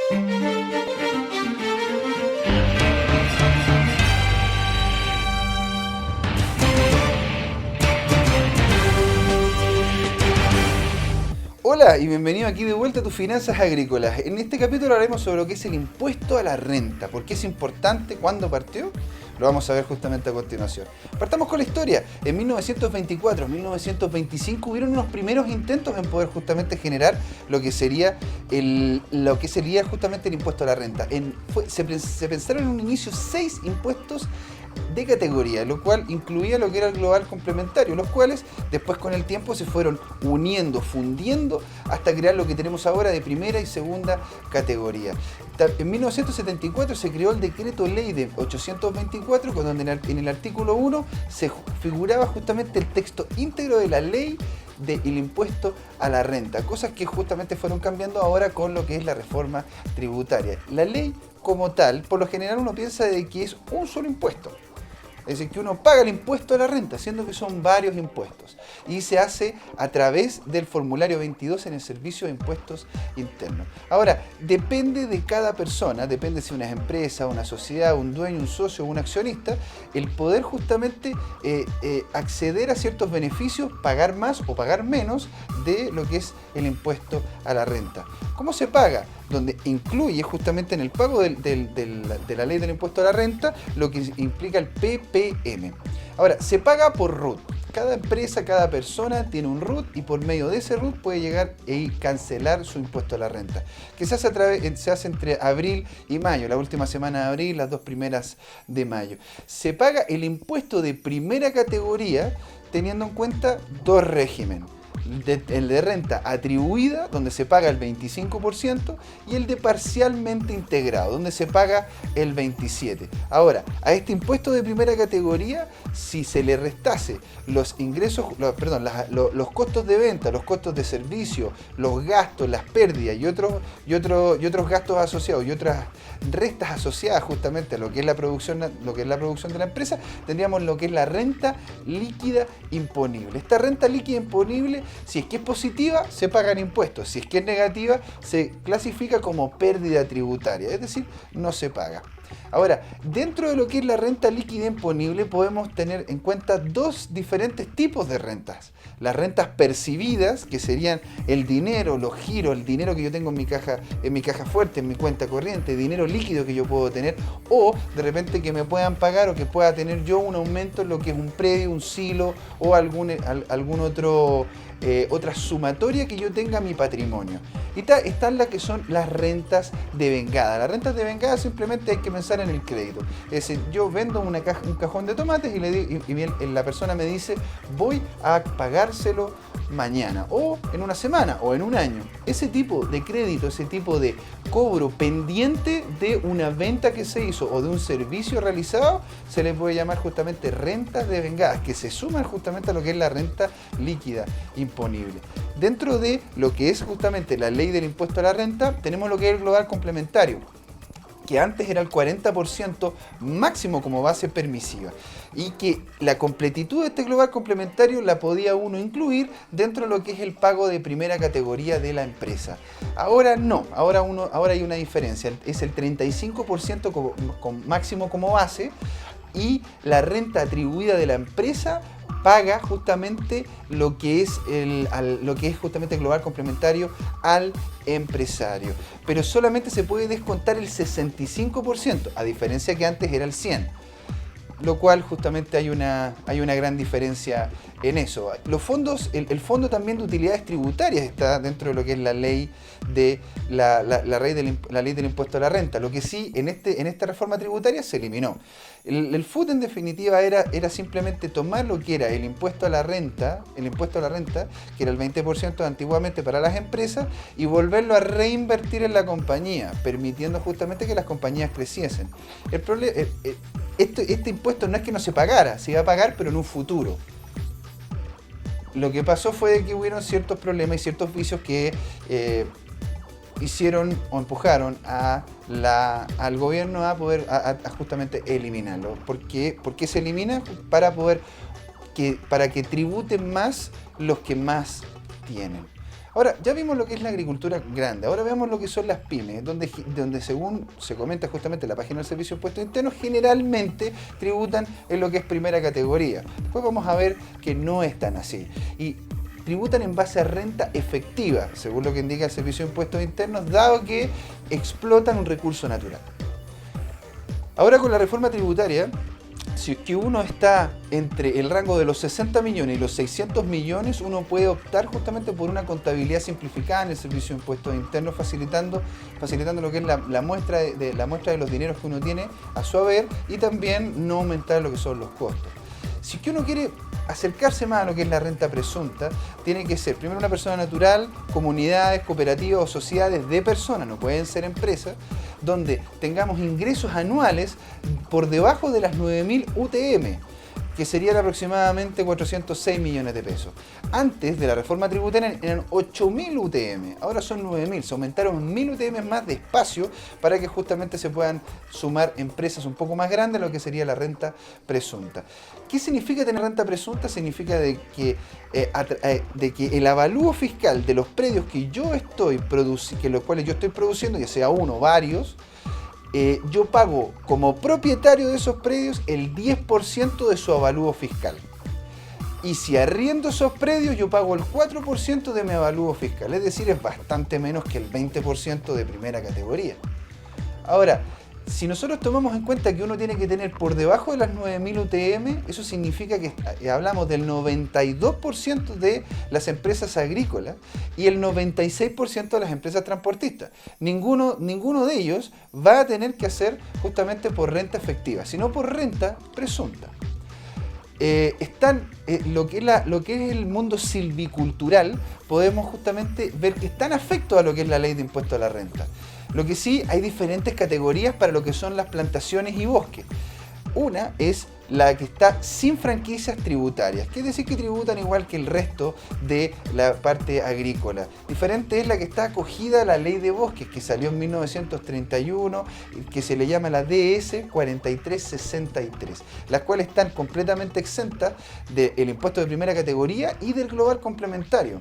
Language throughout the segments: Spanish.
Hola y bienvenido aquí de vuelta a tus finanzas agrícolas. En este capítulo hablaremos sobre lo que es el impuesto a la renta, por qué es importante, cuándo partió, lo vamos a ver justamente a continuación. Partamos con la historia. En 1924-1925 hubieron unos primeros intentos en poder justamente generar lo que sería justamente el impuesto a la renta. Se pensaron en un inicio 6 impuestos de categoría, lo cual incluía lo que era el global complementario, los cuales después con el tiempo se fueron uniendo, fundiendo, hasta crear lo que tenemos ahora de primera y segunda categoría. En 1974 se creó el decreto ley de 824, donde en el artículo 1 se figuraba justamente el texto íntegro de la ley del impuesto a la renta, cosas que justamente fueron cambiando ahora con lo que es la reforma tributaria. La ley como tal, por lo general uno piensa de que es un solo impuesto. Es decir, que uno paga el impuesto a la renta, siendo que son varios impuestos. Y se hace a través del formulario 22 en el Servicio de Impuestos Internos. Ahora, depende de cada persona, depende si una empresa, una sociedad, un dueño, un socio o un accionista, el poder justamente acceder a ciertos beneficios, pagar más o pagar menos de lo que es el impuesto a la renta. ¿Cómo se paga? Donde incluye justamente en el pago de la ley del impuesto a la renta lo que implica el PPM. Ahora, se paga por RUT. Cada empresa, cada persona tiene un RUT y por medio de ese RUT puede llegar y cancelar su impuesto a la renta, que se hace entre abril y mayo, la última semana de abril, las 2 primeras de mayo. Se paga el impuesto de primera categoría teniendo en cuenta 2 regímenes. El de renta atribuida, donde se paga el 25%, y el de parcialmente integrado, donde se paga el 27%. Ahora, a este impuesto de primera categoría, si se le restase los ingresos, los costos de venta, los costos de servicio, los gastos, las pérdidas y otros gastos asociados y otras restas asociadas justamente a lo que es la producción de la empresa, tendríamos lo que es la renta líquida imponible. Esta renta líquida imponible, si es que es positiva, se pagan impuestos. Si es que es negativa, se clasifica como pérdida tributaria, es decir, no se paga. Ahora, dentro de lo que es la renta líquida imponible podemos tener en cuenta 2 diferentes tipos de rentas. Las rentas percibidas, que serían el dinero, los giros, el dinero que yo tengo en mi caja fuerte, en mi cuenta corriente, dinero líquido que yo puedo tener, o de repente que me puedan pagar o que pueda tener yo un aumento en lo que es un predio, un silo o otra sumatoria que yo tenga a mi patrimonio. Y están las que son las rentas de vengada. Las rentas de vengada simplemente hay que pensar en el crédito. Es decir, yo vendo un cajón de tomates y la persona me dice voy a pagárselo mañana o en una semana o en un año. Ese tipo de crédito, ese tipo de cobro pendiente de una venta que se hizo o de un servicio realizado, se le puede llamar justamente rentas de vengadas, que se suman justamente a lo que es la renta líquida imponible. Dentro de lo que es justamente la ley del impuesto a la renta, tenemos lo que es el global complementario, que antes era el 40% máximo como base permisiva, y que la completitud de este global complementario la podía uno incluir dentro de lo que es el pago de primera categoría de la empresa. Ahora no, ahora hay una diferencia, es el 35% máximo como base, y la renta atribuida de la empresa paga justamente lo que es justamente el global complementario al empresario. Pero solamente se puede descontar el 65%, a diferencia que antes era el 100%. Lo cual justamente hay una gran diferencia en eso. Los fondos, el fondo también de utilidades tributarias está dentro de lo que es la ley de la ley del impuesto a la renta. Lo que sí en esta reforma tributaria se eliminó. El FUT en definitiva era simplemente tomar lo que era el impuesto a la renta, que era el 20% antiguamente para las empresas, y volverlo a reinvertir en la compañía, permitiendo justamente que las compañías creciesen. El problema este impuesto no es que no se pagara, se iba a pagar, pero en un futuro. Lo que pasó fue que hubieron ciertos problemas y ciertos vicios que hicieron o empujaron al gobierno a poder justamente eliminarlo. ¿Por qué se elimina? Para que tributen más los que más tienen. Ahora, ya vimos lo que es la agricultura grande, ahora veamos lo que son las pymes, donde según se comenta justamente en la página del Servicio de Impuestos Internos, generalmente tributan en lo que es primera categoría. Después vamos a ver que no es tan así. Y tributan en base a renta efectiva, según lo que indica el Servicio de Impuestos Internos, dado que explotan un recurso natural. Ahora con la reforma tributaria, si es que uno está entre el rango de los 60 millones y los 600 millones, uno puede optar justamente por una contabilidad simplificada en el Servicio de Impuestos Internos, facilitando lo que es la muestra de los dineros que uno tiene a su haber y también no aumentar lo que son los costos. Si es que uno quiere acercarse más a lo que es la renta presunta, tiene que ser primero una persona natural, comunidades, cooperativas o sociedades de personas, no pueden ser empresas, donde tengamos ingresos anuales por debajo de las 9.000 UTM, que serían aproximadamente 406 millones de pesos. Antes de la reforma tributaria eran 8.000 UTM, ahora son 9.000, se aumentaron 1.000 UTM más de espacio para que justamente se puedan sumar empresas un poco más grandes a lo que sería la renta presunta. ¿Qué significa tener renta presunta? Significa de que el avalúo fiscal de los predios que los cuales yo estoy produciendo, ya sea uno o varios, yo pago como propietario de esos predios el 10% de su avalúo fiscal. Y si arriendo esos predios, yo pago el 4% de mi avalúo fiscal. Es decir, es bastante menos que el 20% de primera categoría. Ahora, si nosotros tomamos en cuenta que uno tiene que tener por debajo de las 9.000 UTM, eso significa que hablamos del 92% de las empresas agrícolas y el 96% de las empresas transportistas. Ninguno de ellos va a tener que hacer justamente por renta efectiva, sino por renta presunta. Lo que es el mundo silvicultural, podemos justamente ver que están afectos a lo que es la ley de impuesto a la renta. Lo que sí, hay diferentes categorías para lo que son las plantaciones y bosques. Una es la que está sin franquicias tributarias, que es decir que tributan igual que el resto de la parte agrícola. Diferente es la que está acogida a la ley de bosques, que salió en 1931, que se le llama la DS 4363, las cuales están completamente exentas del impuesto de primera categoría y del global complementario.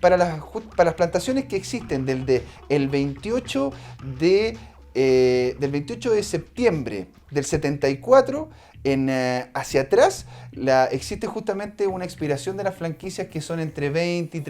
Para las plantaciones que existen del 28 de septiembre del 74 hacia atrás, existe justamente una expiración de las franquicias que son entre 20 y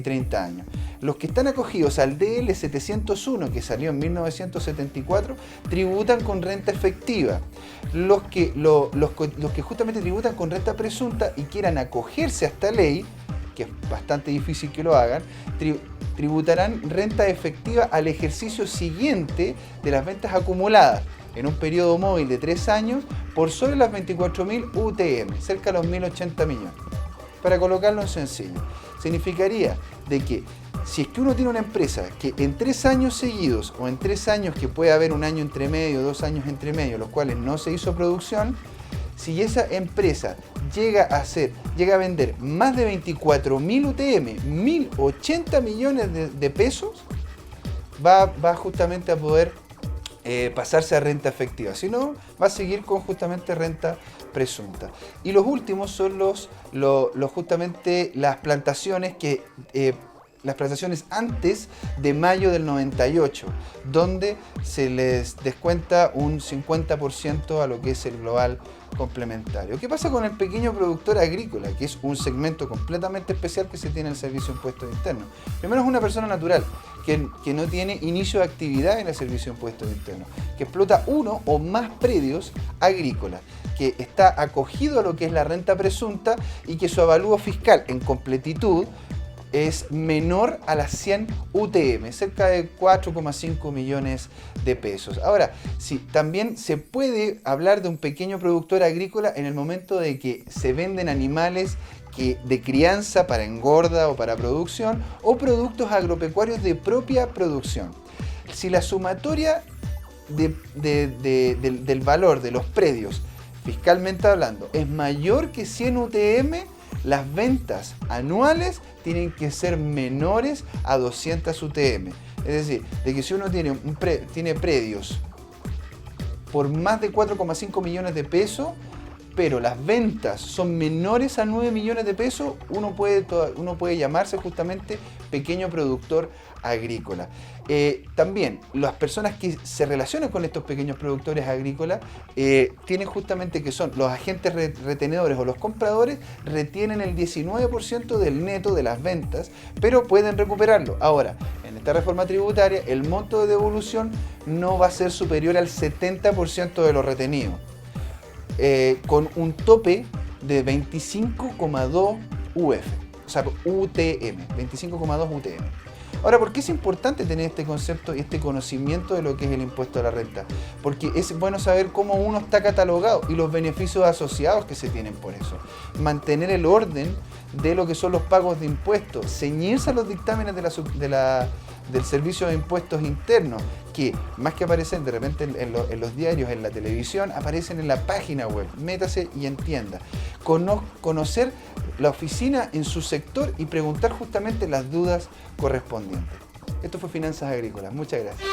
30 años. Los que están acogidos al DL 701, que salió en 1974, tributan con renta efectiva. Los que justamente tributan con renta presunta y quieran acogerse a esta ley, que es bastante difícil que lo hagan, tributarán renta efectiva al ejercicio siguiente de las ventas acumuladas en un periodo móvil de 3 años por sobre las 24.000 UTM, cerca de los 1.080 millones. Para colocarlo en sencillo, significaría de que si es que uno tiene una empresa que en 3 años seguidos o en 3 años que puede haber un año entre medio, 2 años entre medio, los cuales no se hizo producción, si esa empresa llega a vender más de 24.000 UTM, 1.080 millones de pesos, va justamente a poder pasarse a renta efectiva. Si no, va a seguir con justamente renta presunta. Y los últimos son justamente las plantaciones las plantaciones antes de mayo del 98, donde se les descuenta un 50% a lo que es el global complementario. ¿Qué pasa con el pequeño productor agrícola, que es un segmento completamente especial que se tiene en el Servicio de Impuestos Internos? Primero, es una persona natural que no tiene inicio de actividad en el Servicio de Impuestos Internos, que explota uno o más predios agrícolas, que está acogido a lo que es la renta presunta y que su avalúo fiscal en completitud es menor a las 100 UTM, cerca de 4,5 millones de pesos. Ahora, sí, también se puede hablar de un pequeño productor agrícola en el momento de que se venden animales de crianza para engorda o para producción o productos agropecuarios de propia producción. Si la sumatoria del valor de los predios, fiscalmente hablando, es mayor que 100 UTM, las ventas anuales tienen que ser menores a 200 UTM. Es decir, de que si uno tiene predios por más de 4,5 millones de pesos, pero las ventas son menores a 9 millones de pesos, uno puede llamarse justamente pequeño productor agrícola. También las personas que se relacionan con estos pequeños productores agrícolas tienen justamente que son los agentes retenedores o los compradores, retienen el 19% del neto de las ventas, pero pueden recuperarlo. Ahora, en esta reforma tributaria, el monto de devolución no va a ser superior al 70% de lo retenido, con un tope de 25,2 UF, o sea, UTM, 25,2 UTM. Ahora, ¿por qué es importante tener este concepto y este conocimiento de lo que es el impuesto a la renta? Porque es bueno saber cómo uno está catalogado y los beneficios asociados que se tienen por eso. Mantener el orden de lo que son los pagos de impuestos, ceñirse a los dictámenes del Servicio de Impuestos Internos, que más que aparecen de repente en los diarios, en la televisión, aparecen en la página web. Métase y entienda. Conocer la oficina en su sector y preguntar justamente las dudas correspondientes. Esto fue Finanzas Agrícolas. Muchas gracias.